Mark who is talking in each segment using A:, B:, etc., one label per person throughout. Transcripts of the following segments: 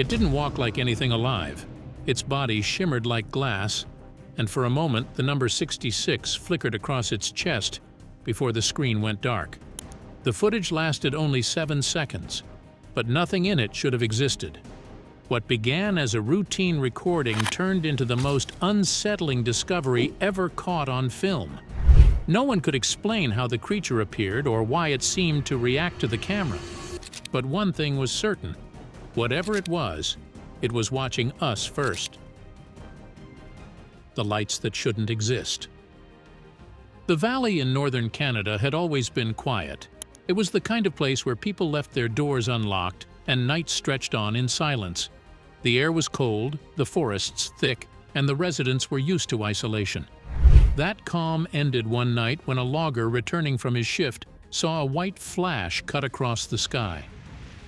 A: It didn't walk like anything alive. Its body shimmered like glass, and for a moment the number 66 flickered across its chest before the screen went dark. The footage lasted only 7 seconds, but nothing in it should have existed. What began as a routine recording turned into the most unsettling discovery ever caught on film. No one could explain how the creature appeared or why it seemed to react to the camera. But one thing was certain: whatever it was watching us first. The lights that shouldn't exist. The valley in northern Canada had always been quiet. It was the kind of place where people left their doors unlocked and night stretched on in silence. The air was cold, the forests thick, and the residents were used to isolation. That calm ended one night when a logger returning from his shift saw a white flash cut across the sky.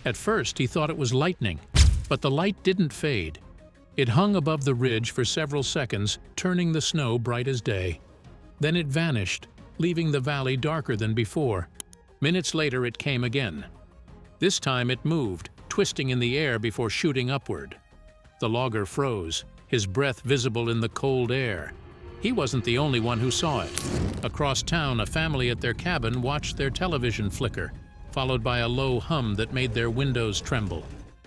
A: At first he thought it was lightning, but the light didn't fade. It hung above the ridge for several seconds, turning the snow bright as day. Then it vanished, leaving the valley darker than before. Minutes later it came again. This time it moved, twisting in the air before shooting upward. The logger froze, his breath visible in the cold air. He wasn't the only one who saw it. Across town, a family at their cabin watched their television flicker, followed by a low hum that made their windows tremble.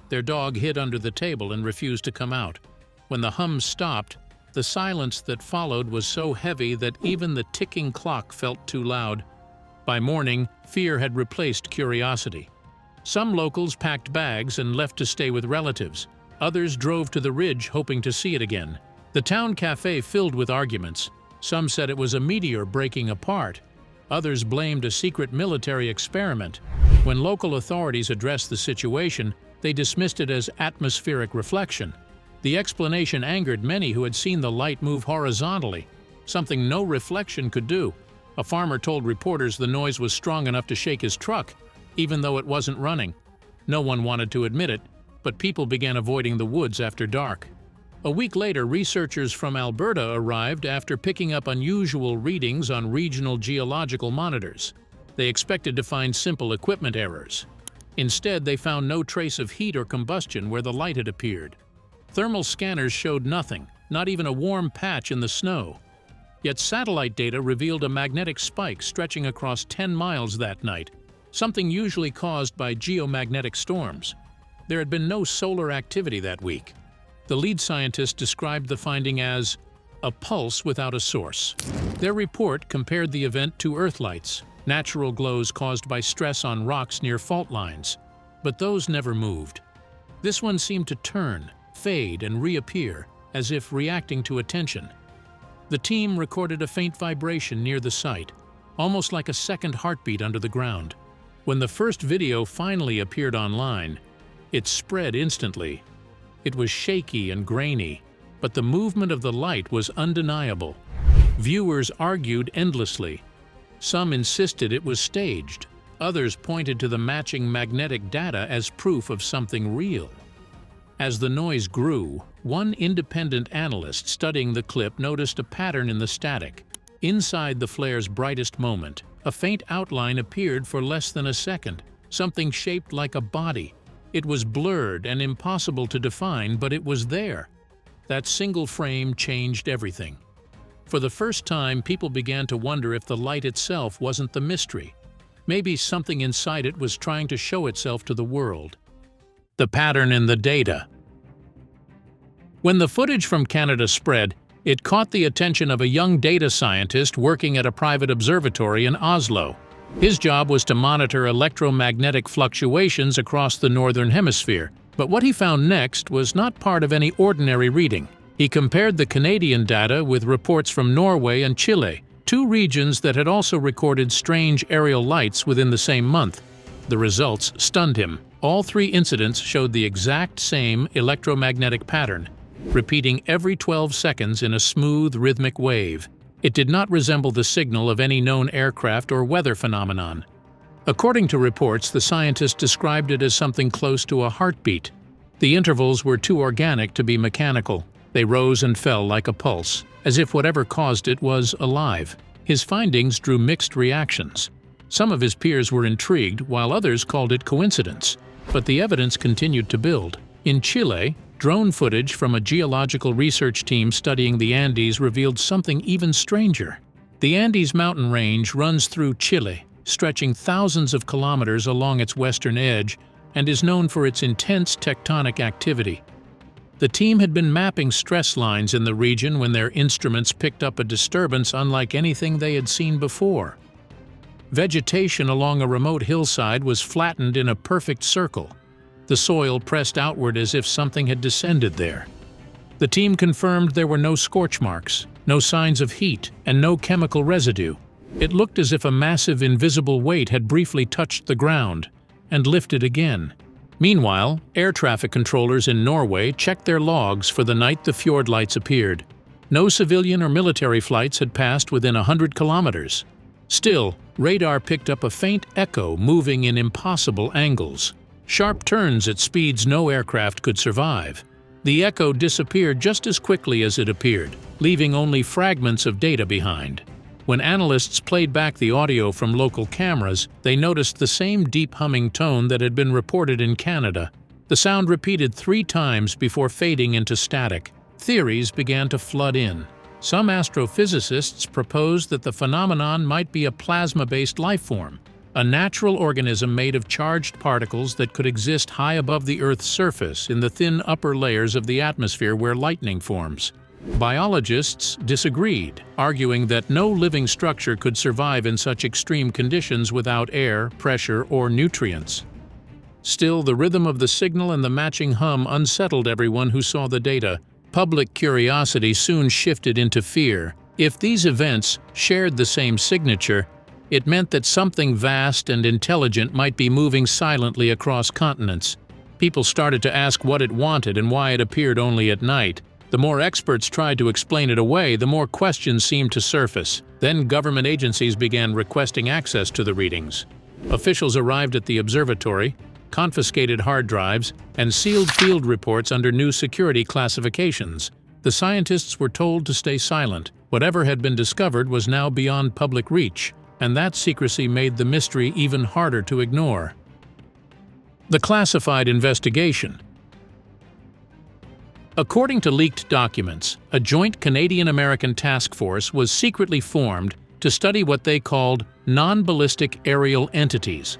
A: Their dog hid under the table and refused to come out. When the hum stopped, the silence that followed was so heavy that even the ticking clock felt too loud. By morning, fear had replaced curiosity. Some locals packed bags and left to stay with relatives. Others drove to the ridge hoping to see it again. The town cafe filled with arguments. Some said it was a meteor breaking apart. Others blamed a secret military experiment. When local authorities addressed the situation, they dismissed it as atmospheric reflection. The explanation angered many who had seen the light move horizontally, something no reflection could do. A farmer told reporters the noise was strong enough to shake his truck, even though it wasn't running. No one wanted to admit it, but people began avoiding the woods after dark. A week later, researchers from Alberta arrived after picking up unusual readings on regional geological monitors. They expected to find simple equipment errors. Instead, they found no trace of heat or combustion where the light had appeared. Thermal scanners showed nothing, not even a warm patch in the snow. Yet satellite data revealed a magnetic spike stretching across 10 miles that night, something usually caused by geomagnetic storms. There had been no solar activity that week. The lead scientist described the finding as a pulse without a source. Their report compared the event to Earthlights, natural glows caused by stress on rocks near fault lines, but those never moved. This one seemed to turn, fade, and reappear, as if reacting to attention. The team recorded a faint vibration near the site, almost like a second heartbeat under the ground. When the first video finally appeared online, it spread instantly. It was shaky and grainy, but the movement of the light was undeniable. Viewers argued endlessly. Some insisted it was staged. Others pointed to the matching magnetic data as proof of something real. As the noise grew, one independent analyst studying the clip noticed a pattern in the static. Inside the flare's brightest moment, a faint outline appeared for less than a second, something shaped like a body. It was blurred and impossible to define, but it was there. That single frame changed everything. For the first time, people began to wonder if the light itself wasn't the mystery. Maybe something inside it was trying to show itself to the world. The pattern in the data. When the footage from Canada spread, it caught the attention of a young data scientist working at a private observatory in Oslo. His job was to monitor electromagnetic fluctuations across the northern hemisphere, but what he found next was not part of any ordinary reading. He compared the Canadian data with reports from Norway and Chile, two regions that had also recorded strange aerial lights within the same month. The results stunned him. All three incidents showed the exact same electromagnetic pattern, repeating every 12 seconds in a smooth, rhythmic wave. It did not resemble the signal of any known aircraft or weather phenomenon. According to reports, the scientist described it as something close to a heartbeat. The intervals were too organic to be mechanical. They rose and fell like a pulse, as if whatever caused it was alive. His findings drew mixed reactions. Some of his peers were intrigued, while others called it coincidence. But the evidence continued to build. In Chile, drone footage from a geological research team studying the Andes revealed something even stranger. The Andes mountain range runs through Chile, stretching thousands of kilometers along its western edge, and is known for its intense tectonic activity. The team had been mapping stress lines in the region when their instruments picked up a disturbance unlike anything they had seen before. Vegetation along a remote hillside was flattened in a perfect circle, the soil pressed outward as if something had descended there. The team confirmed there were no scorch marks, no signs of heat, and no chemical residue. It looked as if a massive invisible weight had briefly touched the ground and lifted again. Meanwhile, air traffic controllers in Norway checked their logs for the night the fjord lights appeared. No civilian or military flights had passed within 100 kilometers. Still, radar picked up a faint echo moving in impossible angles. Sharp turns at speeds no aircraft could survive. The echo disappeared just as quickly as it appeared, leaving only fragments of data behind. When analysts played back the audio from local cameras, they noticed the same deep humming tone that had been reported in Canada. The sound repeated 3 times before fading into static. Theories began to flood in. Some astrophysicists proposed that the phenomenon might be a plasma-based life form, a natural organism made of charged particles that could exist high above the Earth's surface in the thin upper layers of the atmosphere where lightning forms. Biologists disagreed, arguing that no living structure could survive in such extreme conditions without air, pressure, or nutrients. Still, the rhythm of the signal and the matching hum unsettled everyone who saw the data. Public curiosity soon shifted into fear. If these events shared the same signature, it meant that something vast and intelligent might be moving silently across continents. People started to ask what it wanted and why it appeared only at night. The more experts tried to explain it away, the more questions seemed to surface. Then government agencies began requesting access to the readings. Officials arrived at the observatory, confiscated hard drives, and sealed field reports under new security classifications. The scientists were told to stay silent. Whatever had been discovered was now beyond public reach, and that secrecy made the mystery even harder to ignore. The classified investigation. According to leaked documents, a joint Canadian-American task force was secretly formed to study what they called non-ballistic aerial entities.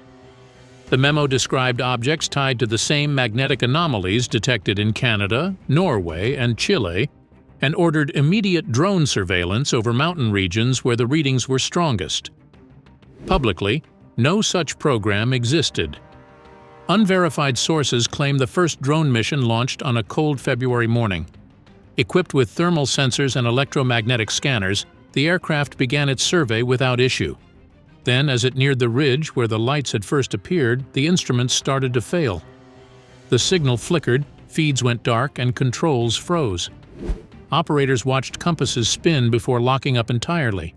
A: The memo described objects tied to the same magnetic anomalies detected in Canada, Norway, and Chile, and ordered immediate drone surveillance over mountain regions where the readings were strongest. Publicly, no such program existed. Unverified sources claim the first drone mission launched on a cold February morning. Equipped with thermal sensors and electromagnetic scanners, the aircraft began its survey without issue. Then, as it neared the ridge where the lights had first appeared, the instruments started to fail. The signal flickered, feeds went dark, and controls froze. Operators watched compasses spin before locking up entirely.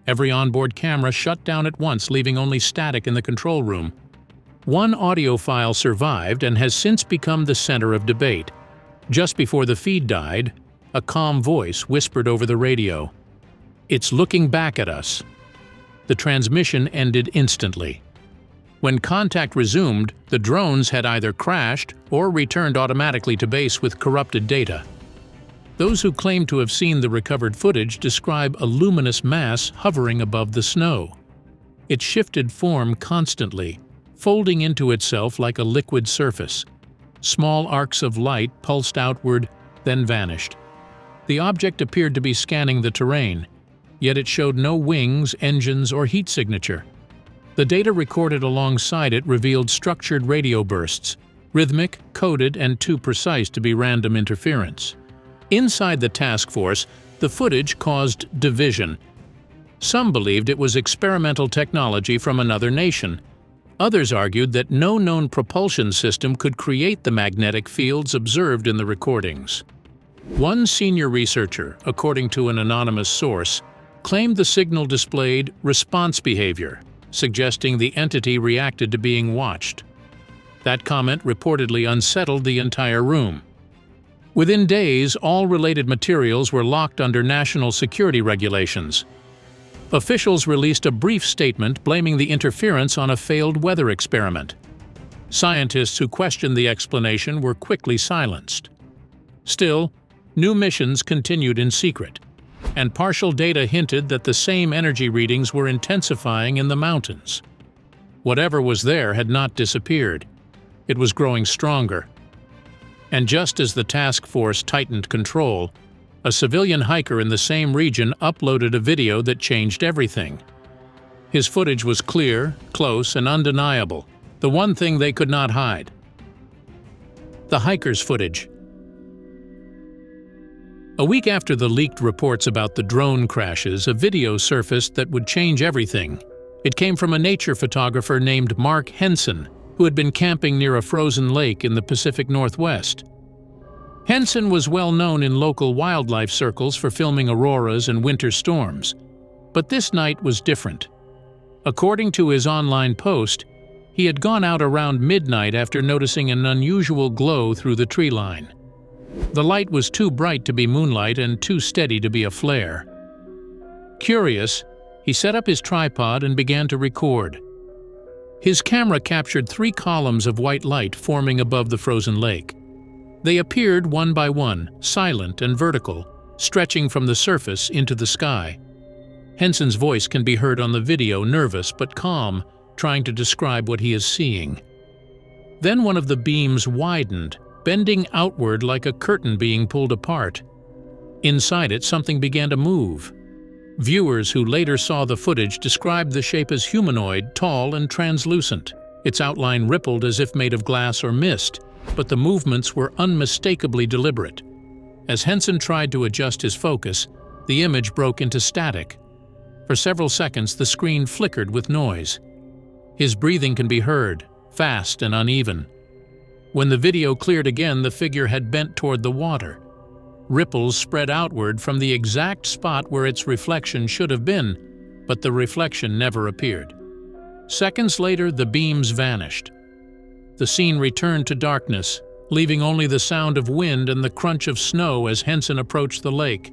A: Every onboard camera shut down at once, leaving only static in the control room. One audio file survived and has since become the center of debate. Just before the feed died, a calm voice whispered over the radio, "It's looking back at us." The transmission ended instantly. When contact resumed, the drones had either crashed or returned automatically to base with corrupted data. Those who claim to have seen the recovered footage describe a luminous mass hovering above the snow. It shifted form constantly, folding into itself like a liquid surface. Small arcs of light pulsed outward, then vanished. The object appeared to be scanning the terrain, yet it showed no wings, engines, or heat signature. The data recorded alongside it revealed structured radio bursts, rhythmic, coded, and too precise to be random interference. Inside the task force, the footage caused division. Some believed it was experimental technology from another nation. Others argued that no known propulsion system could create the magnetic fields observed in the recordings. One senior researcher, according to an anonymous source, claimed the signal displayed response behavior, suggesting the entity reacted to being watched. That comment reportedly unsettled the entire room. Within days, all related materials were locked under national security regulations. Officials released a brief statement blaming the interference on a failed weather experiment. Scientists who questioned the explanation were quickly silenced. Still, new missions continued in secret, and partial data hinted that the same energy readings were intensifying in the mountains. Whatever was there had not disappeared. It was growing stronger. And just as the task force tightened control, a civilian hiker in the same region uploaded a video that changed everything. His footage was clear, close, and undeniable, the one thing they could not hide. The hiker's footage. A week after the leaked reports about the drone crashes, a video surfaced that would change everything. It came from a nature photographer named Mark Henson, who had been camping near a frozen lake in the Pacific Northwest. Henson was well known in local wildlife circles for filming auroras and winter storms, but this night was different. According to his online post, he had gone out around midnight after noticing an unusual glow through the tree line. The light was too bright to be moonlight and too steady to be a flare. Curious, he set up his tripod and began to record. His camera captured 3 columns of white light forming above the frozen lake. They appeared one by one, silent and vertical, stretching from the surface into the sky. Henson's voice can be heard on the video, nervous but calm, trying to describe what he is seeing. Then one of the beams widened, bending outward like a curtain being pulled apart. Inside it, something began to move. Viewers who later saw the footage described the shape as humanoid, tall and translucent. Its outline rippled as if made of glass or mist, but the movements were unmistakably deliberate. As Henson tried to adjust his focus, the image broke into static. For several seconds, the screen flickered with noise. His breathing can be heard, fast and uneven. When the video cleared again, the figure had bent toward the water. Ripples spread outward from the exact spot where its reflection should have been, but the reflection never appeared. Seconds later, the beams vanished. The scene returned to darkness, leaving only the sound of wind and the crunch of snow as Henson approached the lake.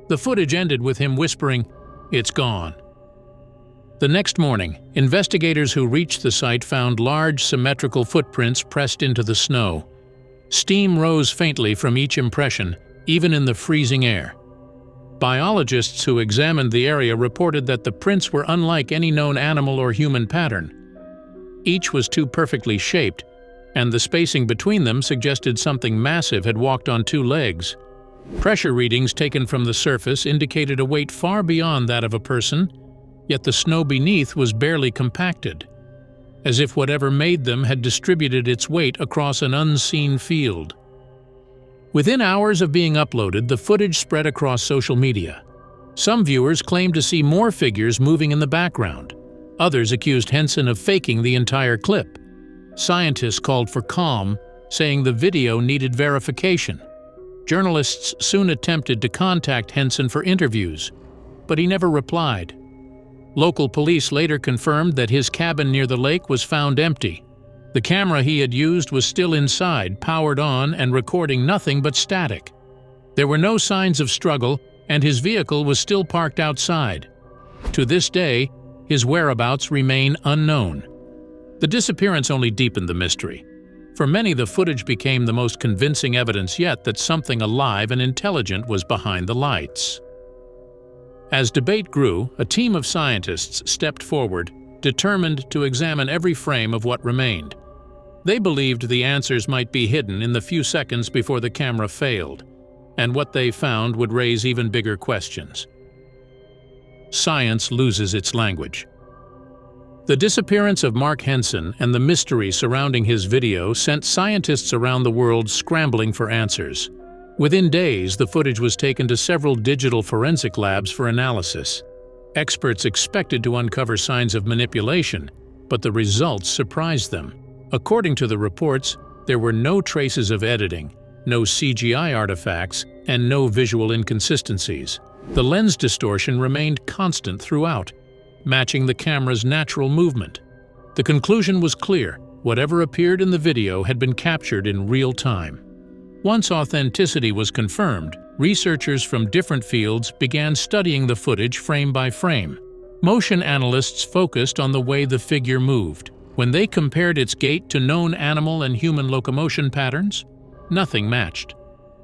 A: The footage ended with him whispering, "It's gone." The next morning, investigators who reached the site found large, symmetrical footprints pressed into the snow. Steam rose faintly from each impression, even in the freezing air. Biologists who examined the area reported that the prints were unlike any known animal or human pattern. Each was too perfectly shaped, and the spacing between them suggested something massive had walked on 2 legs. Pressure readings taken from the surface indicated a weight far beyond that of a person, yet the snow beneath was barely compacted, as if whatever made them had distributed its weight across an unseen field. Within hours of being uploaded, the footage spread across social media. Some viewers claimed to see more figures moving in the background. Others accused Henson of faking the entire clip. Scientists called for calm, saying the video needed verification. Journalists soon attempted to contact Henson for interviews, but he never replied. Local police later confirmed that his cabin near the lake was found empty. The camera he had used was still inside, powered on and recording nothing but static. There were no signs of struggle, and his vehicle was still parked outside. To this day, his whereabouts remain unknown. The disappearance only deepened the mystery. For many, the footage became the most convincing evidence yet that something alive and intelligent was behind the lights. As debate grew, a team of scientists stepped forward, determined to examine every frame of what remained. They believed the answers might be hidden in the few seconds before the camera failed, and what they found would raise even bigger questions. Science loses its language. The disappearance of Mark Henson and the mystery surrounding his video sent scientists around the world scrambling for answers. Within days, the footage was taken to several digital forensic labs for analysis. Experts expected to uncover signs of manipulation, but the results surprised them. According to the reports, there were no traces of editing, no CGI artifacts, and no visual inconsistencies. The lens distortion remained constant throughout, matching the camera's natural movement. The conclusion was clear: whatever appeared in the video had been captured in real time. Once authenticity was confirmed, researchers from different fields began studying the footage frame by frame. Motion analysts focused on the way the figure moved, When they compared its gait to known animal and human locomotion patterns, nothing matched.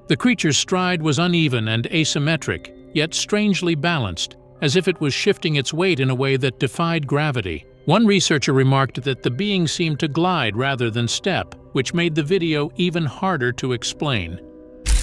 A: The creature's stride was uneven and asymmetric, yet strangely balanced, as if it was shifting its weight in a way that defied gravity. One researcher remarked that the being seemed to glide rather than step, which made the video even harder to explain.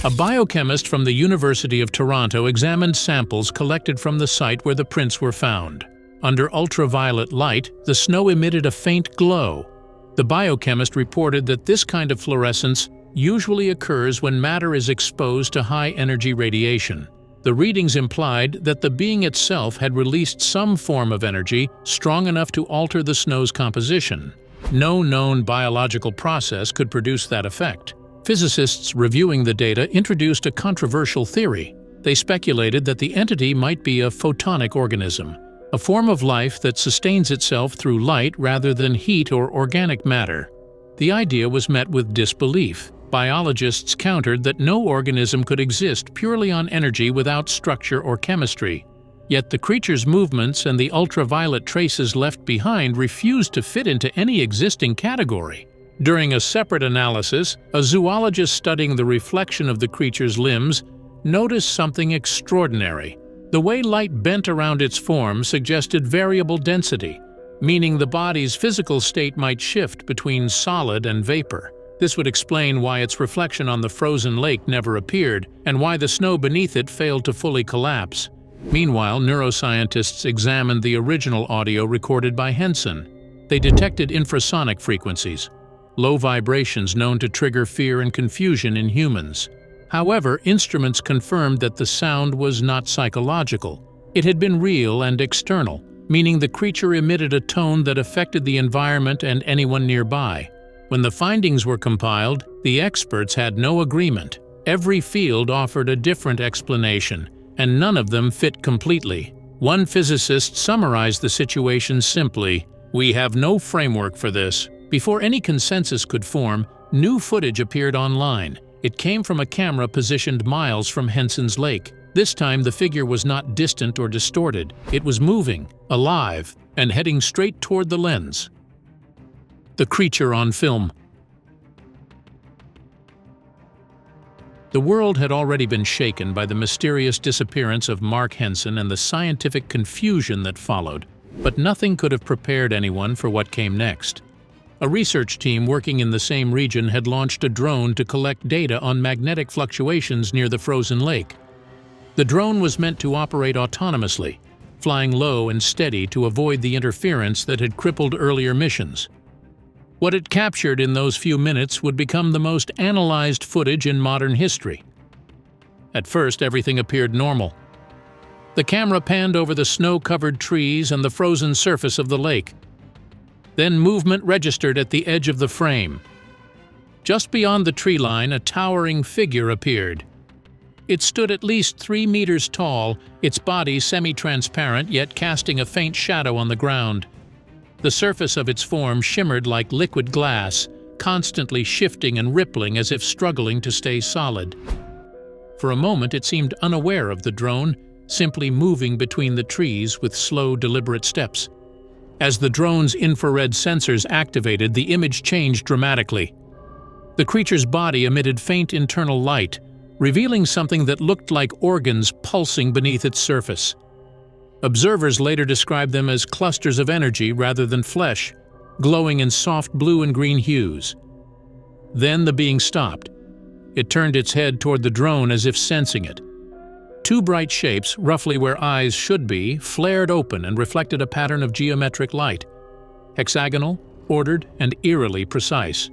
A: A biochemist from the University of Toronto examined samples collected from the site where the prints were found. Under ultraviolet light, the snow emitted a faint glow. The biochemist reported that this kind of fluorescence usually occurs when matter is exposed to high-energy radiation. The readings implied that the being itself had released some form of energy strong enough to alter the snow's composition. No known biological process could produce that effect. Physicists reviewing the data introduced a controversial theory. They speculated that the entity might be a photonic organism, a form of life that sustains itself through light rather than heat or organic matter. The idea was met with disbelief. Biologists countered that no organism could exist purely on energy without structure or chemistry. Yet the creature's movements and the ultraviolet traces left behind refused to fit into any existing category. During a separate analysis, a zoologist studying the reflection of the creature's limbs noticed something extraordinary. The way light bent around its form suggested variable density, meaning the body's physical state might shift between solid and vapor. This would explain why its reflection on the frozen lake never appeared, and why the snow beneath it failed to fully collapse. Meanwhile, neuroscientists examined the original audio recorded by Henson. They detected infrasonic frequencies, low vibrations known to trigger fear and confusion in humans. However, instruments confirmed that the sound was not psychological. It had been real and external, meaning the creature emitted a tone that affected the environment and anyone nearby. When the findings were compiled, the experts had no agreement. Every field offered a different explanation, and none of them fit completely. One physicist summarized the situation simply: "We have no framework for this." Before any consensus could form, new footage appeared online. It came from a camera positioned miles from Henson's lake. This time the figure was not distant or distorted. It was moving, alive, and heading straight toward the lens. The creature on film. The world had already been shaken by the mysterious disappearance of Mark Henson and the scientific confusion that followed, but nothing could have prepared anyone for what came next. A research team working in the same region had launched a drone to collect data on magnetic fluctuations near the frozen lake. The drone was meant to operate autonomously, flying low and steady to avoid the interference that had crippled earlier missions. What it captured in those few minutes would become the most analyzed footage in modern history. At first, everything appeared normal. The camera panned over the snow-covered trees and the frozen surface of the lake. Then movement registered at the edge of the frame. Just beyond the tree line, a towering figure appeared. It stood at least 3 meters tall, its body semi-transparent yet casting a faint shadow on the ground. The surface of its form shimmered like liquid glass, constantly shifting and rippling as if struggling to stay solid. For a moment it seemed unaware of the drone, simply moving between the trees with slow, deliberate steps. As the drone's infrared sensors activated, the image changed dramatically. The creature's body emitted faint internal light, revealing something that looked like organs pulsing beneath its surface. Observers later described them as clusters of energy rather than flesh, glowing in soft blue and green hues. Then the being stopped. It turned its head toward the drone as if sensing it. Two bright shapes, roughly where eyes should be, flared open and reflected a pattern of geometric light. Hexagonal, ordered, and eerily precise.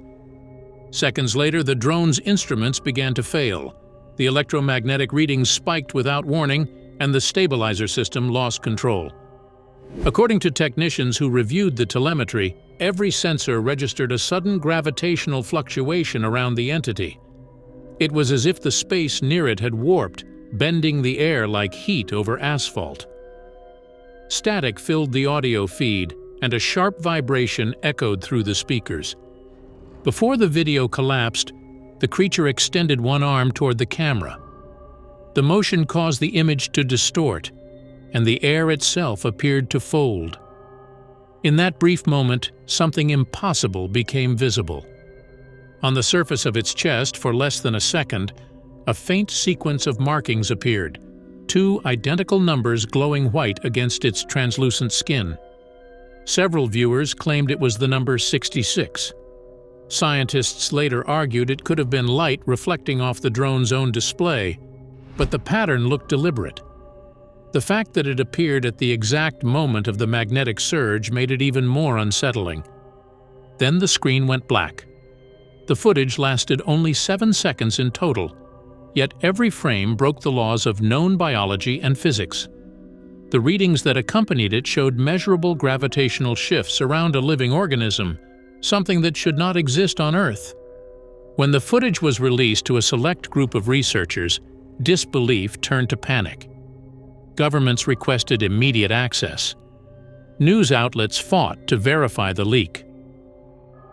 A: Seconds later, the drone's instruments began to fail. The electromagnetic readings spiked without warning, and the stabilizer system lost control. According to technicians who reviewed the telemetry, every sensor registered a sudden gravitational fluctuation around the entity. It was as if the space near it had warped, bending the air like heat over asphalt. Static filled the audio feed, and a sharp vibration echoed through the speakers. Before the video collapsed, the creature extended one arm toward the camera. The motion caused the image to distort, and the air itself appeared to fold. In that brief moment, something impossible became visible. On the surface of its chest, for less than a second, a faint sequence of markings appeared, two identical numbers glowing white against its translucent skin. Several viewers claimed it was the number 66. Scientists later argued it could have been light reflecting off the drone's own display, but the pattern looked deliberate. The fact that it appeared at the exact moment of the magnetic surge made it even more unsettling. Then the screen went black. The footage lasted only 7 seconds in total, yet every frame broke the laws of known biology and physics. The readings that accompanied it showed measurable gravitational shifts around a living organism, something that should not exist on Earth. When the footage was released to a select group of researchers, disbelief turned to panic. Governments requested immediate access. News outlets fought to verify the leak.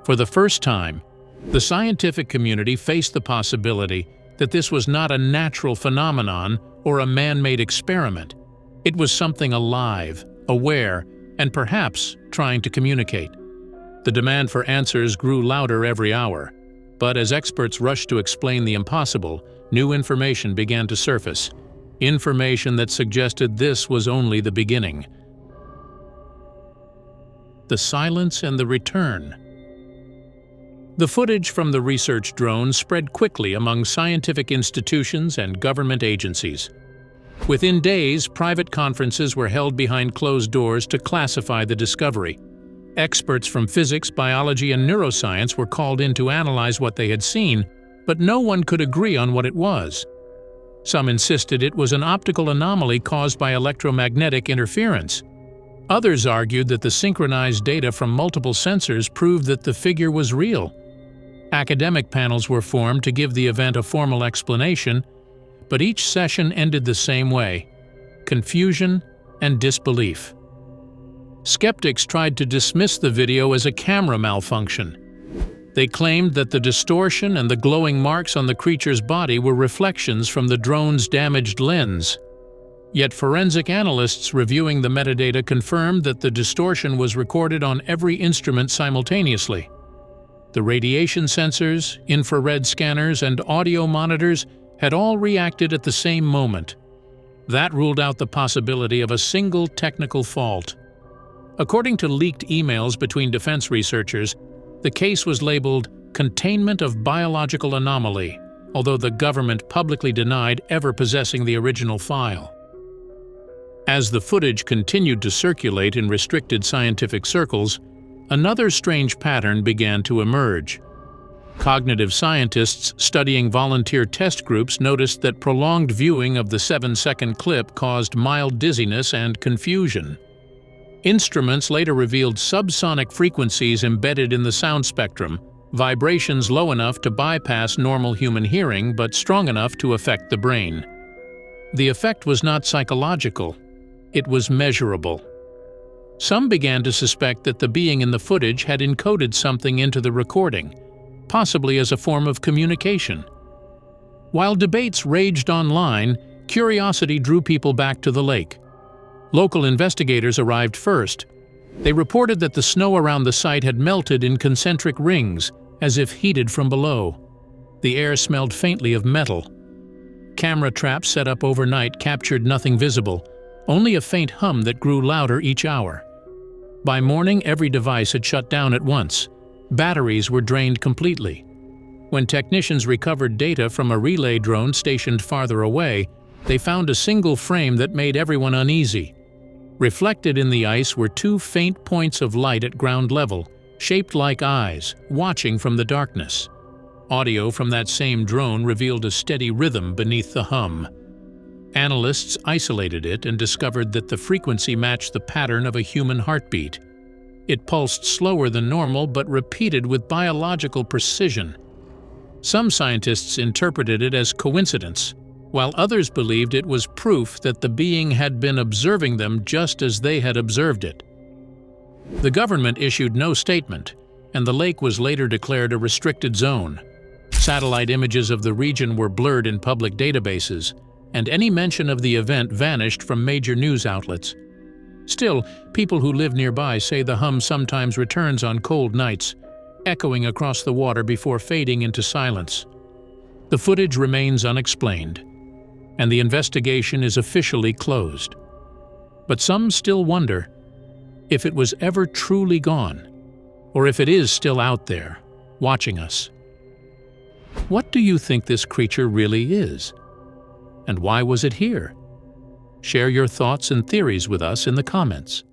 A: For the first time, the scientific community faced the possibility that this was not a natural phenomenon or a man-made experiment. It was something alive, aware, and perhaps trying to communicate. The demand for answers grew louder every hour, but as experts rushed to explain the impossible, new information began to surface. Information that suggested this was only the beginning. The silence and the return. The footage from the research drone spread quickly among scientific institutions and government agencies. Within days, private conferences were held behind closed doors to classify the discovery. Experts from physics, biology, and neuroscience were called in to analyze what they had seen, but no one could agree on what it was. Some insisted it was an optical anomaly caused by electromagnetic interference. Others argued that the synchronized data from multiple sensors proved that the figure was real. Academic panels were formed to give the event a formal explanation, but each session ended the same way: confusion and disbelief. Skeptics tried to dismiss the video as a camera malfunction. They claimed that the distortion and the glowing marks on the creature's body were reflections from the drone's damaged lens. Yet forensic analysts reviewing the metadata confirmed that the distortion was recorded on every instrument simultaneously. The radiation sensors, infrared scanners, and audio monitors had all reacted at the same moment. That ruled out the possibility of a single technical fault. According to leaked emails between defense researchers, the case was labeled Containment of Biological Anomaly, although the government publicly denied ever possessing the original file. As the footage continued to circulate in restricted scientific circles, another strange pattern began to emerge. Cognitive scientists studying volunteer test groups noticed that prolonged viewing of the 7-second clip caused mild dizziness and confusion. Instruments later revealed subsonic frequencies embedded in the sound spectrum, vibrations low enough to bypass normal human hearing but strong enough to affect the brain. The effect was not psychological, it was measurable. Some began to suspect that the being in the footage had encoded something into the recording, possibly as a form of communication. While debates raged online, curiosity drew people back to the lake. Local investigators arrived first. They reported that the snow around the site had melted in concentric rings, as if heated from below. The air smelled faintly of metal. Camera traps set up overnight captured nothing visible, only a faint hum that grew louder each hour. By morning, every device had shut down at once. Batteries were drained completely. When technicians recovered data from a relay drone stationed farther away, they found a single frame that made everyone uneasy. Reflected in the ice were two faint points of light at ground level, shaped like eyes, watching from the darkness. Audio from that same drone revealed a steady rhythm beneath the hum. Analysts isolated it and discovered that the frequency matched the pattern of a human heartbeat. It pulsed slower than normal but repeated with biological precision. Some scientists interpreted it as coincidence, while others believed it was proof that the being had been observing them just as they had observed it. The government issued no statement, and the lake was later declared a restricted zone. Satellite images of the region were blurred in public databases, and any mention of the event vanished from major news outlets. Still, people who live nearby say the hum sometimes returns on cold nights, echoing across the water before fading into silence. The footage remains unexplained, and the investigation is officially closed. But some still wonder if it was ever truly gone, or if it is still out there, watching us. What do you think this creature really is? And why was it here? Share your thoughts and theories with us in the comments.